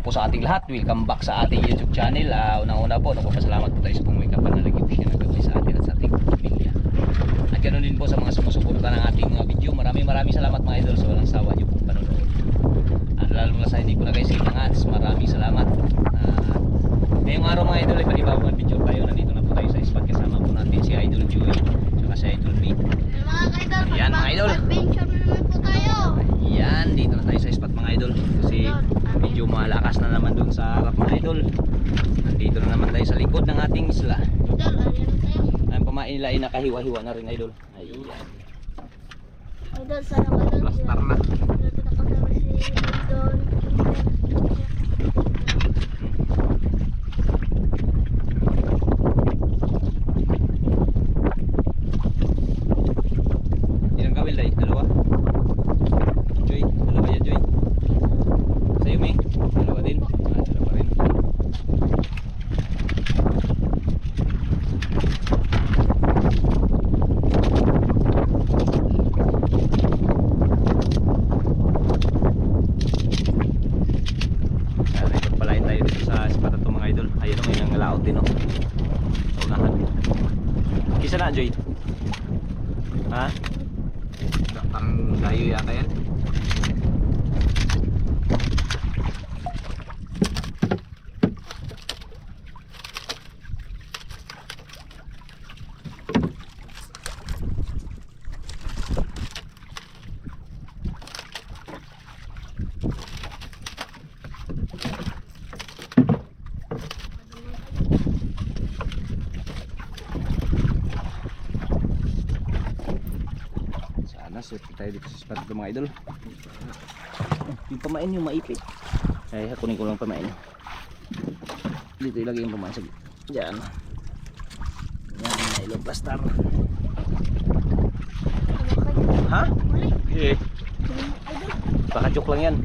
po sa ating lahat. Welcome back sa ating YouTube channel. Unang-una po, nagpapasalamat po tayo sa pong may kapanalagi po siya nagagawin sa atin at sa ating pamilya. At ganoon din po sa mga sumusuporta ng ating mga video. Maraming salamat mga idol sa walang sawa niyo pong panonood. At lalo na sa hindi ko nag-skip ng ads, maraming salamat. Ngayong araw mga idol, iba-ibang video tayo. Nandito na po tayo sa spot, kasama po natin si Idol Joey at si Idol B. Yan mga idol. Adventure na naman po tayo. Yan, dito na tayo sa spot mga idol. Kasi medyo malakas na naman dun sa harap mga idol. Nandito na naman tayo sa likod ng ating isla. Idol, ayan na tayo. Ang pamain nila ay nakahiwa-hiwa na rin idol. Ayan. Idol, sana ka doon. Plastar na. Dito na kami si Idol. Ilang kawil day? Dalawa? Joy? Dalawa yan Joy? Sa'yo May? Dalawa din? Dalawa rin. Pagpalain tayo dito sa spot na ito mga idol. Ayun o, may nangalaot din o. Sa unahan. Kisa na Joy? Ha? Parang layo yata yan. Swerte tayo dito sa spot ito mga idol. Yung pamain yung maipit. Ay kunin ko lang pamain. Dito ilagay yung pamain sa dyan. Yan, ilog plastar. Ha? Eh. Baka joke lang yan.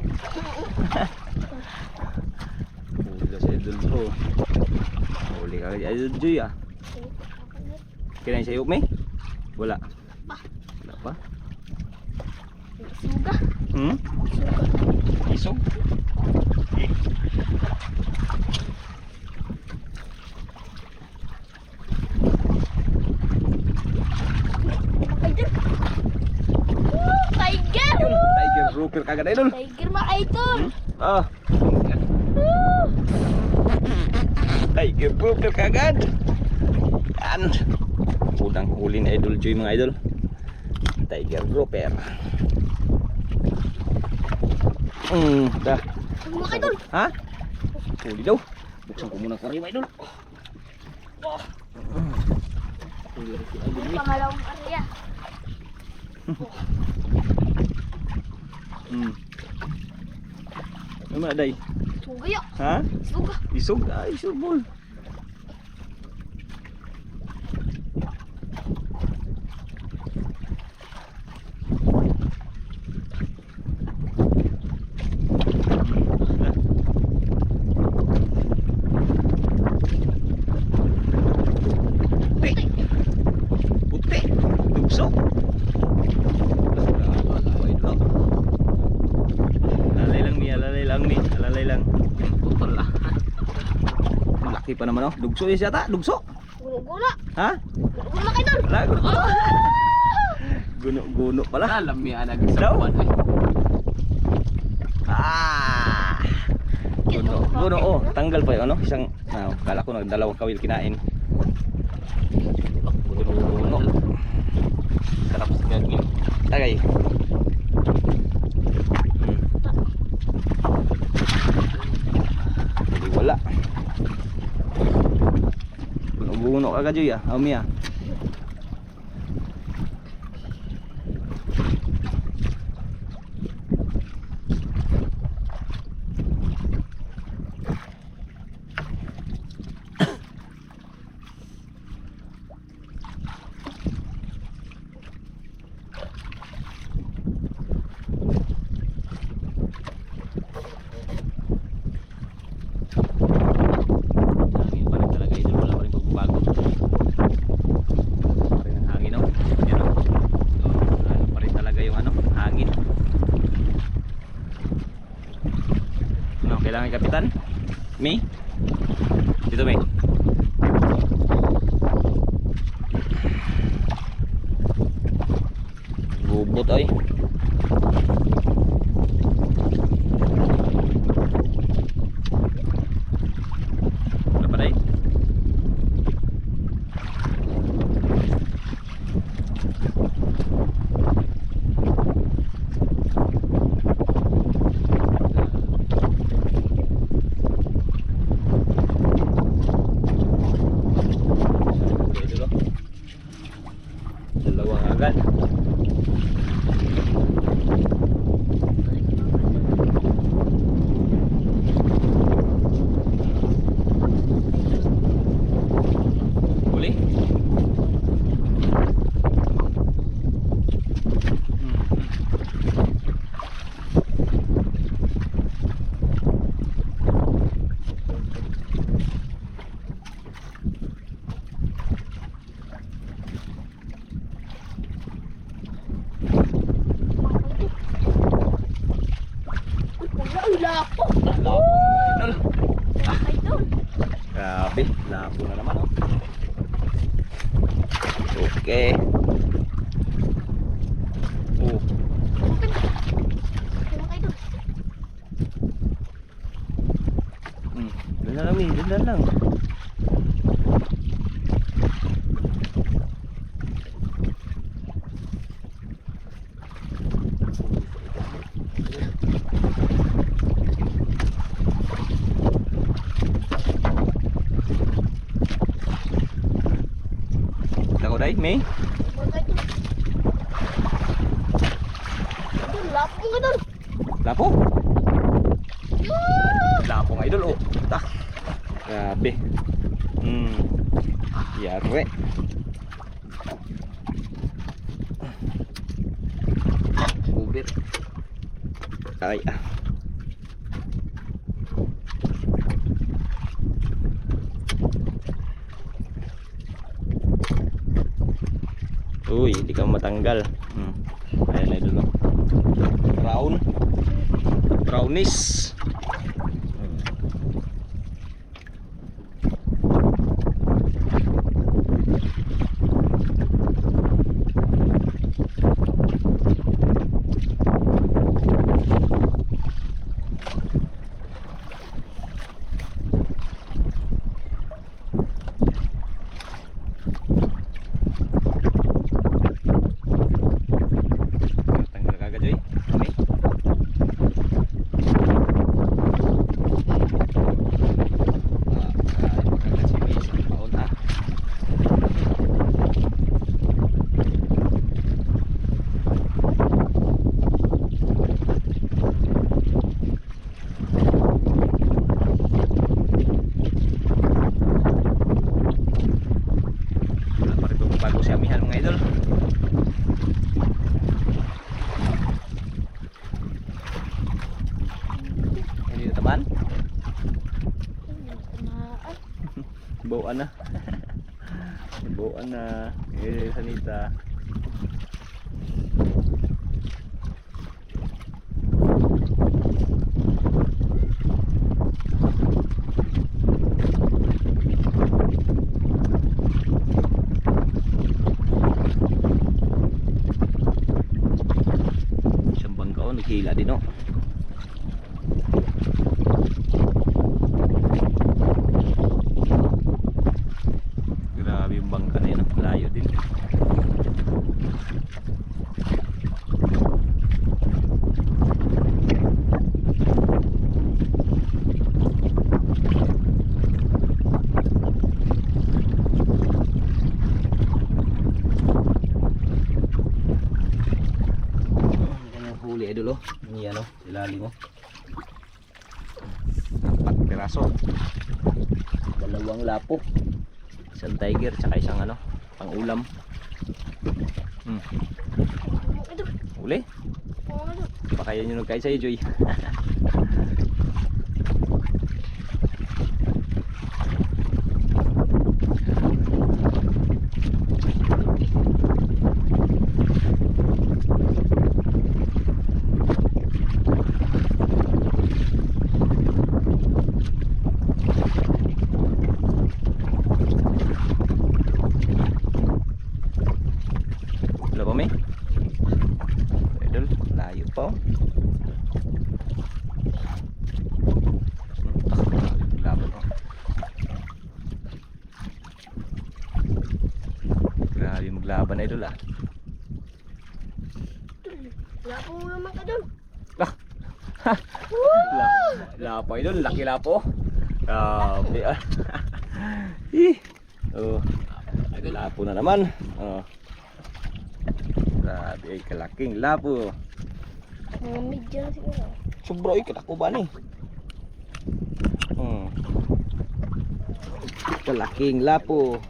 Huli ka sa idol bro. Huli ka sa idol Joy ah. Kinain sa'yo May? Wala. Wala pa? Suga. Isog? Idol. Tiger. Tiger grouper kagad idol. Tiger mga idol. Tiger grouper kagad. Yan. Udang huli na idol Joy mga idol. Tiger grouper. Dah. Mga idol. Ha? Huli daw. Buksan ko muna ang karima idol. Huli rin si idol Joy. Pangalawang area. Ano man aday? Suga yun. Ha? Suga. Isog? Isog bol. Pa naman oh, dugso yun siya ta, dugso. Guno-guno. Ha? Guno kayo doon. Wala, guno pala. Alam niya nagsabuan ay. Guno oh, tanggal pa yun ano, isang kala ko dalawang kawil kinain. Guno. Sarap sa gagawin. Tagay. Wala. Guno ka Joy ah, Mia. kailangan kapitan. May? Dito May. Gubot ay. Ano pa day? Dalawang agad. Boleh? Wala, ang lapo. Lapo na idol. Ay, doon. Grabe, lapo na naman oh. Okay. Oh, Kailan kayo doon? doon na lang May, doon na lang. Ako day, May. Wala kayo doon. Doon, lapo nga doon. Lapo. Yun! Lapo nga idol oh. Tak. Grabe. Yare. Ubir. Ay ah. Uy, hindi ka matanggal. Ayan na idol oh. Brown. Brownies. Tanggal kagad Joy. Okay. Bago si amihan mga idol. Hindi na taban? Bawaan na. Bawaan na. Sanita. Isang bangka naghila din oh. Grabe yung bangka na yun, layo din. Ganyan huli idol oh. Yan oh, ilalim oh. 4 piraso. Dalawang lapo. Isang tiger tsaka isang ano, pang ulam. Ito. Uli? Oo, ano? Baka yan yung nagkain sa'yo Joy. oh. Laban oh. Grabe maglaban idol ah. Lapo mo naman idol. Lapo idol, laki lapo. Grabe ah. Ih. Oh. Lapo na naman. Oh. Grabe ay kalaking lapo. Mga medyo na siguro. Sobra ay kalako ba ni? Kalaking lapo.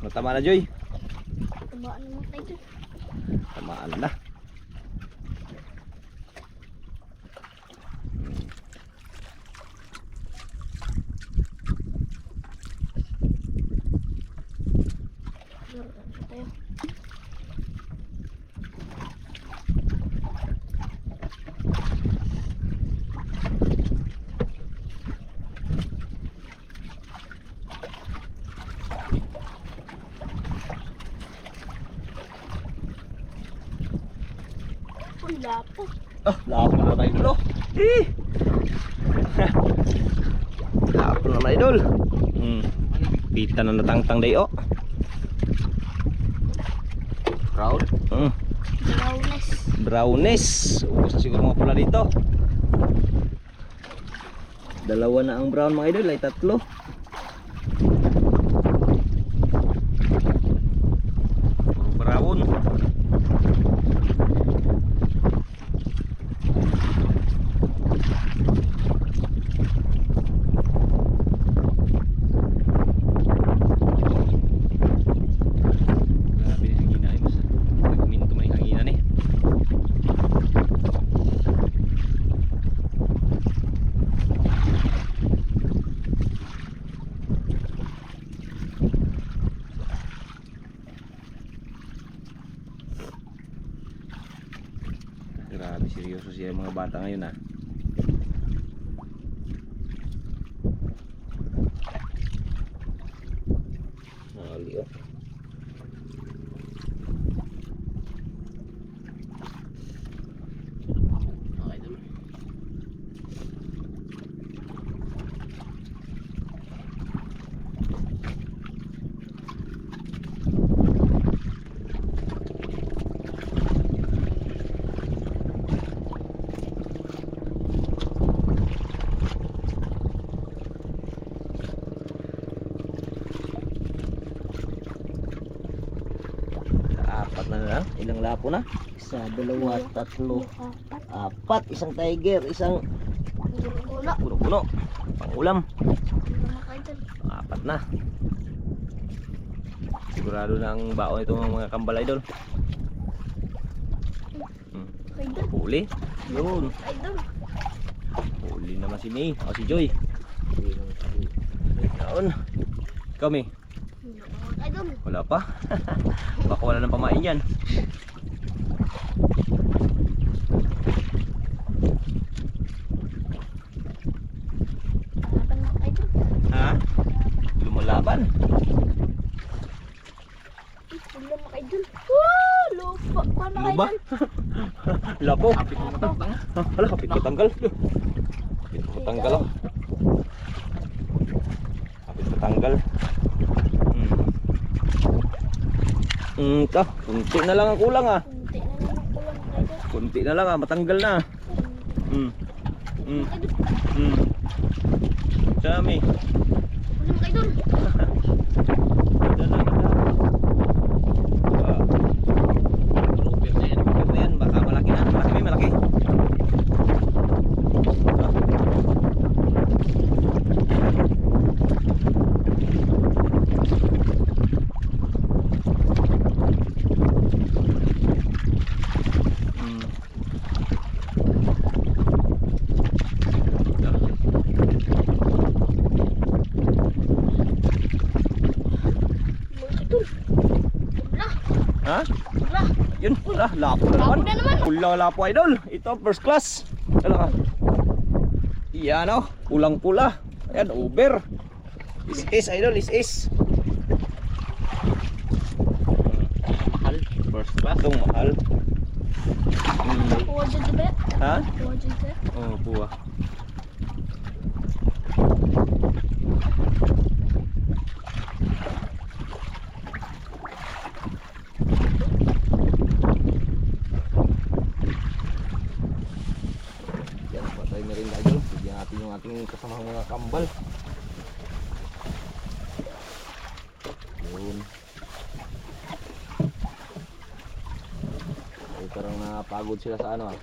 Natama na Joy. Tumaan naman idol. Tamaan na. Tayo. Ang lapo. Ah, lapo na naman idol. Eh. Lapo na naman idol. Pita na natangtang dayo. Proud. Brownness. Brownness. Ubus na siguro mga pula dito. Dalawa na ang brown mga idol, ay tatlo. Puro brown. Grabe yung hangina ay mas nagminto may hangina ni. Grabe seryoso siya mga bata ngayon ah. Hali oh. Apat na lang. Ilang lapo na? Isa, dalawa, tatlo, apat. Isang tiger, isang Wala. puno-puno. Pangulam. Mga idol. Apat na. Sigurado na ang baon ito mga kambal idol. Idol. Huli. Yun. Idol. Huli naman si May. O si Joy. Yun. Ikaw May. Idol. Wala pa. Baka wala nang pamain yan. Laban mga idol. Ha? Lumalaban. Wala mga idol. Woo! Lupa. Paano Ano ba? idol? Lapo. Kapit mo matangtang. Hala, kapit ko tanggal. Kapit ko tanggal oh. Kapit ko tanggal. Ito, kunti na lang ang kulang ah. Kunti na naman kulang mga idol. Kunti na lang ah, matanggal na. Dami. Wala mga idol. Ganda na, ganda. Grouper na yan. Ganda yan, baka malaki na. Malaki may malaki. Mga idol. Wala. Ha? Wala. Yun, lapo na naman. Lapo na naman. Kulang lapo idol. Ito, first class. Hala ka. Yan oh, kulang pula. Ayan, over. Is idol, is. Mahal. First class. Itong mahal. Kuha dyan di ba? Ha? Kuha dyan sir. Oh, buwa. Yan, patay na rin tayo. Bigyan natin yung ating kasamang mga kambal. Yun. Ay, parang napagod sila sa ano ah.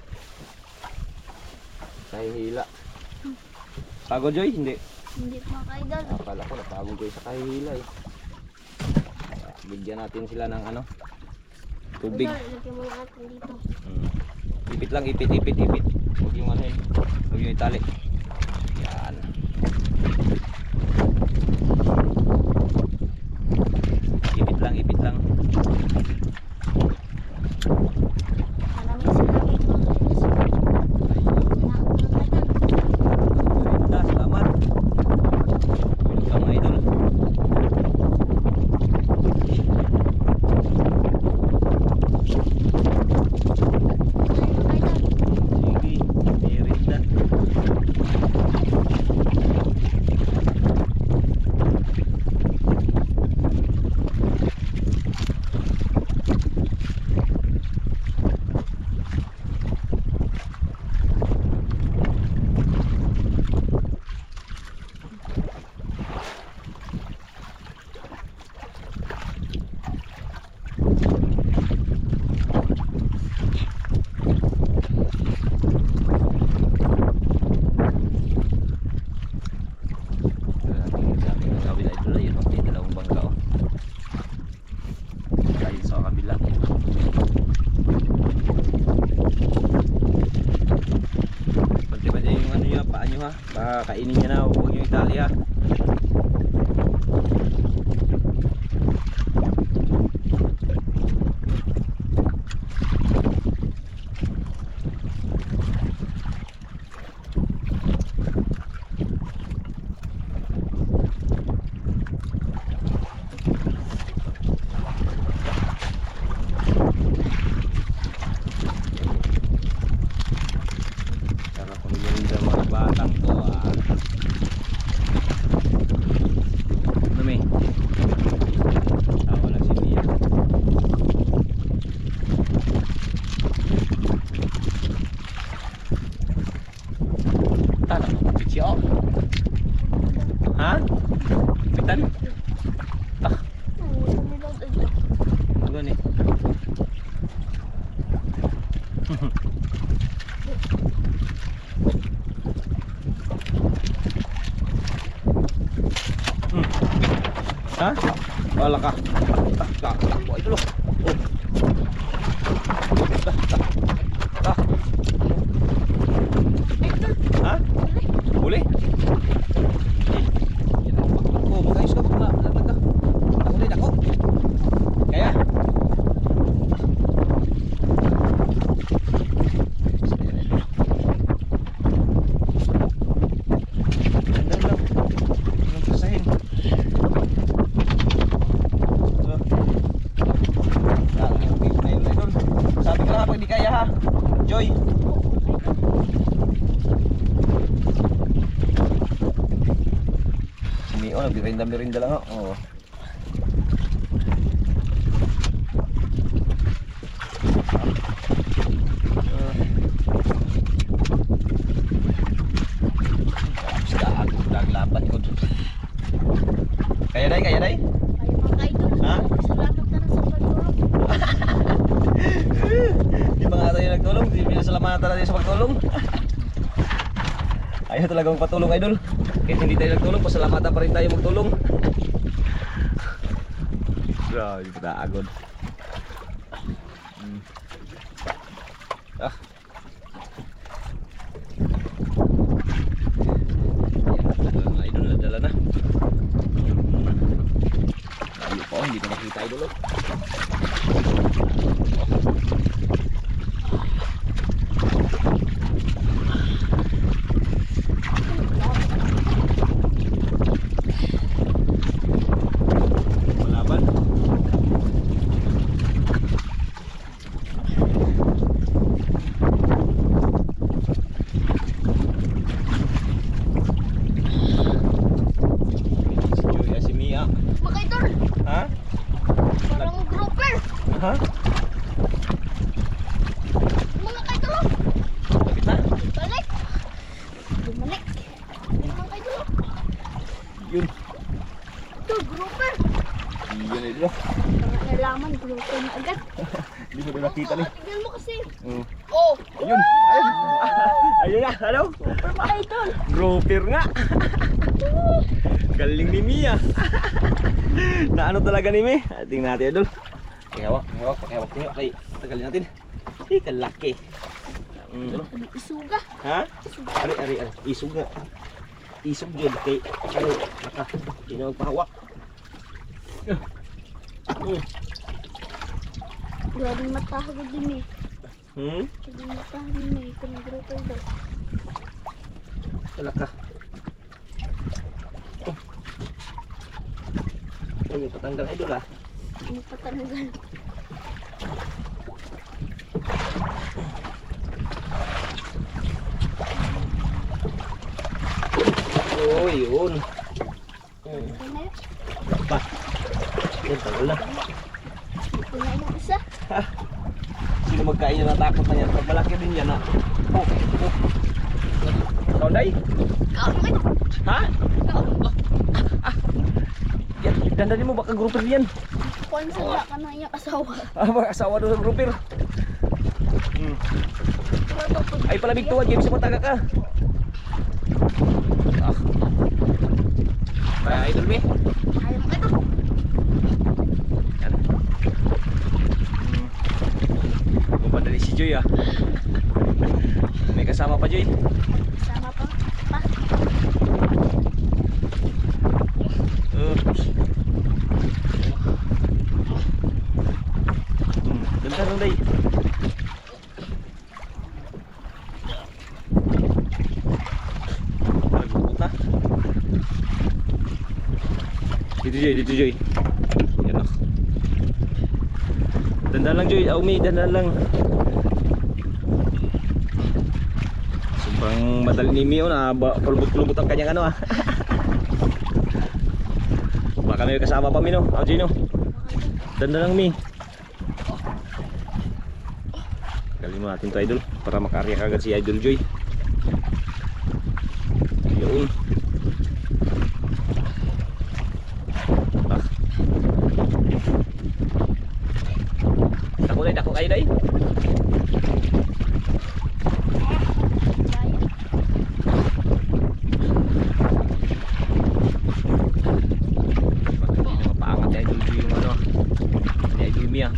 Sa hihila. Pagod Joy? Hindi. Hindi mga ka-idol. Akala ko napagod kayo sa kahihila eh. Bigyan natin sila ng ano, tubig. Idol, ilagay mo natin dito. Ipit lang, ipit. Huwag yung ano yun. Huwag yung itali. Yan. Ipit lang. Maraming salamat mga ka-idol. Ayun. Salamat. Welcome mga idol. Sige, merinda. Baka kainin niya na, huwag yung itali ha. Sarap ang merinda mga batang to ah. Ano may? Tawa lang si Mia. Nakapit siya oh. Ha? Kapitan? Ano ni? Ha? Wala ka. Oh, ito lo. Oh. Ha? Boleh? Oh, magayos ka baka malaglag ka. Ako din ako. Kaya? Sabi ko lang ha, pag di kaya ha. Joy. Sumio, nagbirinda-mirinda lang ha. Oo. Daglapan ko. Kaya day? Ay mga ka-idol. Ha? Salamat na lang sa pagtulong. Di ba nga tayo nagtulong? Di pinasalamatan natin sa pagtulong. Ayaw talagang patulong idol. Kahit hindi tayo nagtulong, pasalamatan pa rin tayo magtulong. Grabe, pataagod. Ah. Ayan, mga idol, nadala na. Layo pa, hindi ko nakita idol. Malaban. Luto na agad. Hindi mo din nakita ni. Tignan mo kasi. Oh. Oh! Ayun. Ayun. Ayun na. Ano? Super mga idol. Grouper nga. Galing ni Mia. Na ano talaga ni Mia? Tingnan natin idol. Hawak. Tingnan. Ay, tagalin natin. Kalaki. Isuga. Ha? Ari. Isog nga. Isog dyan. Kay, ano, naka. Hindi na magpahawak. Grabe matahag din eh. Grabe matahag din eh. Ito na grouper daw. Talaka. Ay, may patanggal idol ah. Ano patanggal? Oh, yun. Ito na yun. Ba? Yan, tagal na. Ito na yung isa. Sino magkain na natakot na yan? Pag malaki din yan ha. Oh. Kaunday? Ha? Yan, dandanin mo baka grouper yan. Konsala ka na yung asawa. Baka asawa doon sa grouper. Ay palabig tuwad, game sa mataga ka. Kaya idol me. Ayaw mo ito. Yan. Pumadali si Joy ah. May kasama pa Joy. Sama pa. Pa. Ganda nung day. Nagpupot na. Dito Joy. Yan o. Dandan lang Joy, Aumi, dandan lang. Sobrang madali ni Mio na pulbot-pulbot ang kanyang ano ah. Baka may kasama pa Mino, Gino. Dandan lang Mi. Galing mo natin to idol para makarya kagad si Idol Joy. Yun. Dako kayo day. Bakit hindi na mapaangat ni Idol Joy yung ano ni Idol Mia.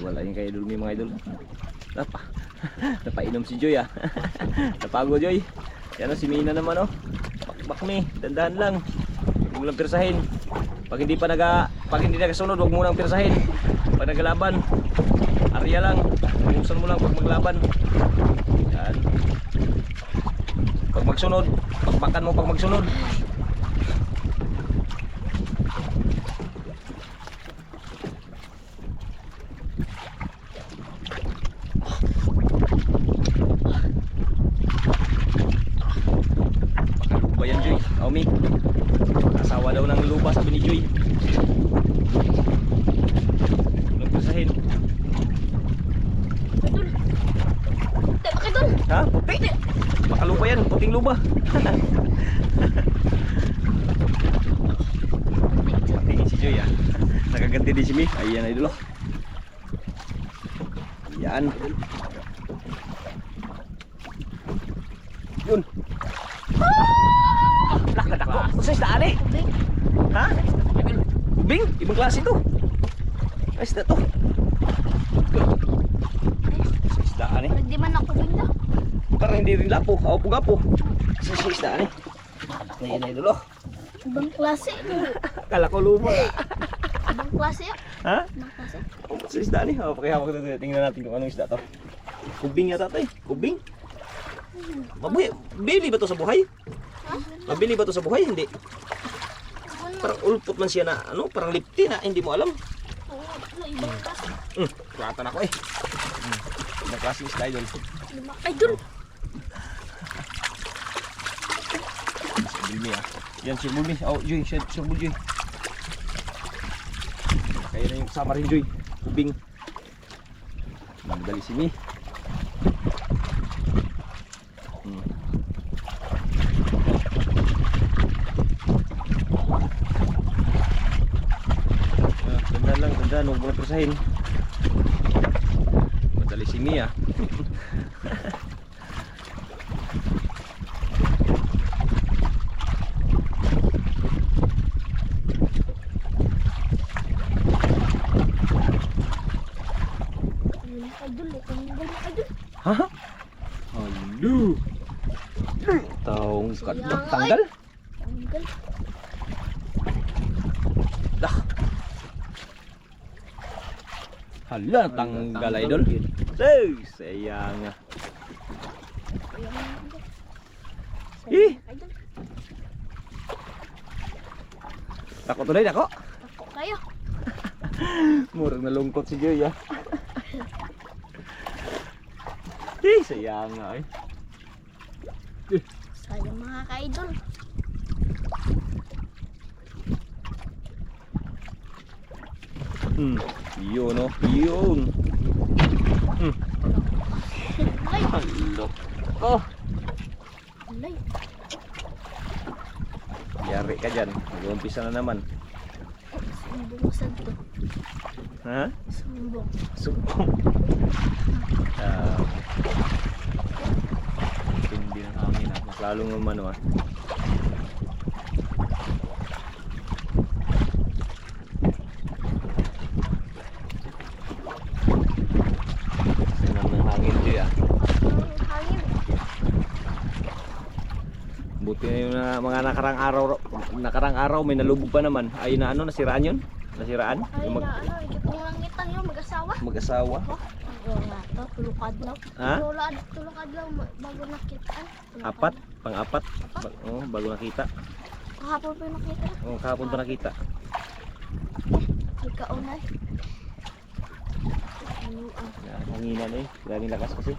Wala yung kay Idol Mi mga idol. Napainom si Joy ah. Napago Joy. Yan o si Mina naman oh. Bakbak mi, dandahan lang. Huwag mo lang pirsahin. Pag hindi nagasunod, huwag mo lang pirsahin. Pag naglaban, arya lang. Buksan mo lang pag maglaban. Yan. Pag magsunod, bakbakan mo pag magsunod. Yan Joy, Aumi. Asawa daw ng lupa sabi ni Joy. Walang pisahin. Idol. Ha? Puti? Baka lupa yan, puting lupa. Tingin si Joy ah. Nakaganti din si Mi. Ayan idol. Yan. Yun. Nakadako. Sa isdaan eh. Ha? Bing? Ibang klase to. Ay, isda to. Sa isdaan eh. Hindi man ako bigla. Parang hindi rin lapo. Apo-gapo. Sa isdaan eh. Ngayon na idol. Ibang klase. Kala ko luma. Ibang klase yun. Ha? Ibang klase. Sa isdaan eh. Pakihawak ito. Tingnan natin kung anong isda to. Kubing yata to eh. Kubing. Mabili ba to sa buhay? Mabili ba to sa buhay? Hindi. Parang ulpot man siya na ano, parang lipti na hindi mo alam. Ibang klase. Kuratan ako eh. Ibang klase isda idol. Idol. Si Bulmi ah. Yan si Bulmi. Oh, Joy, si Bulmi. kasama rin Joy. Kubing. Nagdali sini. Ganda lang, ganda. Huwag mo na presahin. Madali sini ah. Idol, tanggal mga idol. Ha? Halo. Taong tanggal. Tanggal. Dah. Hala, tanggal idol. Sayang ah. Ih. Idol, Takot tuloy ako. tako kayo. Murang nalungkot si Joy ah. Sayang nga eh. Sayang mga ka-idol. Yun oh, yun. Ay, Halo. Oh, alay. yari ka dyan. Mag-uumpisa na naman. Sumbong sa to. Ha? Sumbong. Sumpong. Tindi ng hangin ah. Mas lalong naman ah. Sinang ng hangin Joy ah. Ang hangin. Buti na yung mga nakarang araw may nalubog pa naman. Ay na ano, nasiraan yun? Nasiraan? Ay, Yung na ano, hindi ko langitan yung mag-asawa. mag-asawa. Oo nga to, tulukad lang. Ha? Tulukad lang bago nakita. Apat? Pang-apat? Bago nakita. Kahapon pa yung nakita. Kahapon pa nakita. Ikaunay. Yan, hanginan eh. Galing lakas kasi.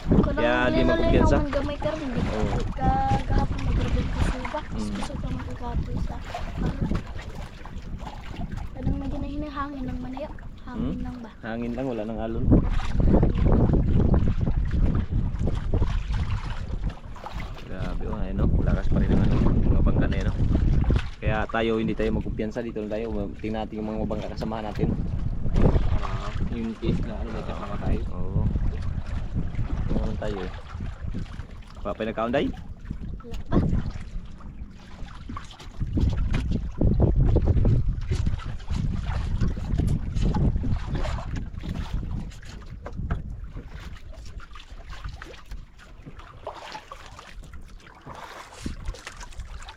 Kaya di magkumpiyansa. Gamay ka rin. Oo. Kahapon mag-graduate ko suba. Mm. Gusto ko magkakapoy sa anong may hangin ng manayo. Hangin lang ba? Hangin lang, wala nang alon. Grabe oh, ayun no. Lakas pa rin ang ano, mga bangka na yun no. Kaya tayo, hindi tayo magkumpiyansa dito lang tayo. Tingnan natin yung mga bangka kasamahan natin. Yung case na ano, may kasama tayo. Oo. Tingnan tayo eh. Papay nagkaunday? Wala pa.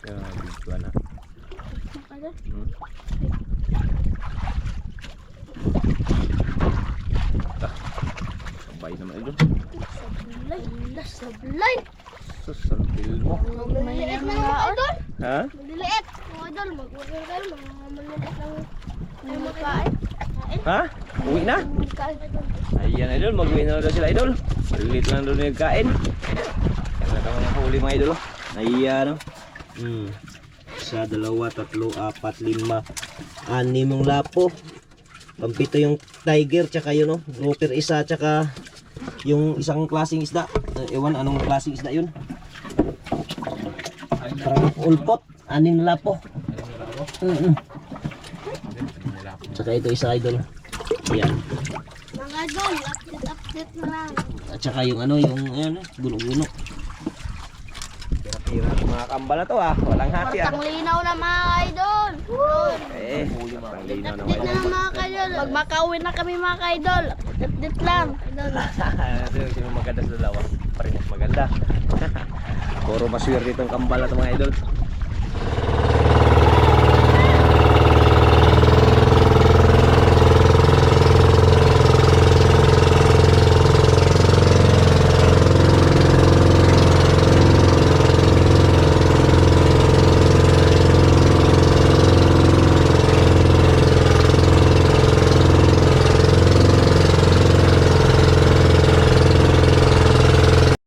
Grabe, ito na. Ano? Sabay naman ito. Sablay. Sablay. Sus, ang feel mo. Maliliit na mga idol. Ha? Maliliit. Mga idol. Mag-order kayo. Mga maliliit lang. Ay, makain. Ha? Uwi na? Makain. Ayan idol, mag-uwi na daw sila idol. Malit lang doon yung kain. Kaya na kami nakahuli mga idol. Ayan no. Isa, dalawa, tatlo, apat, lima, anim yung lapo. Pampito yung tiger, tsaka yun no, grouper isa, tsaka yung isang klaseng isda. Ewan anong klaseng isda yun. Parang ulpot, anim na lapo. Tsaka ito isa idol. Ayan. Mga idol, update na lang. At tsaka yung ano, yung ayan, guno-guno. Pira mga kambal na to ah. Walang hati ah. Partang linaw na mga idol. Parang linaw na Update na lang mga idol. Pag makauwi na kami mga idol. Update lang. Idol. Sino maganda sa dalawa? Parehas maganda. Puro maswerte itong kambal na to mga idol.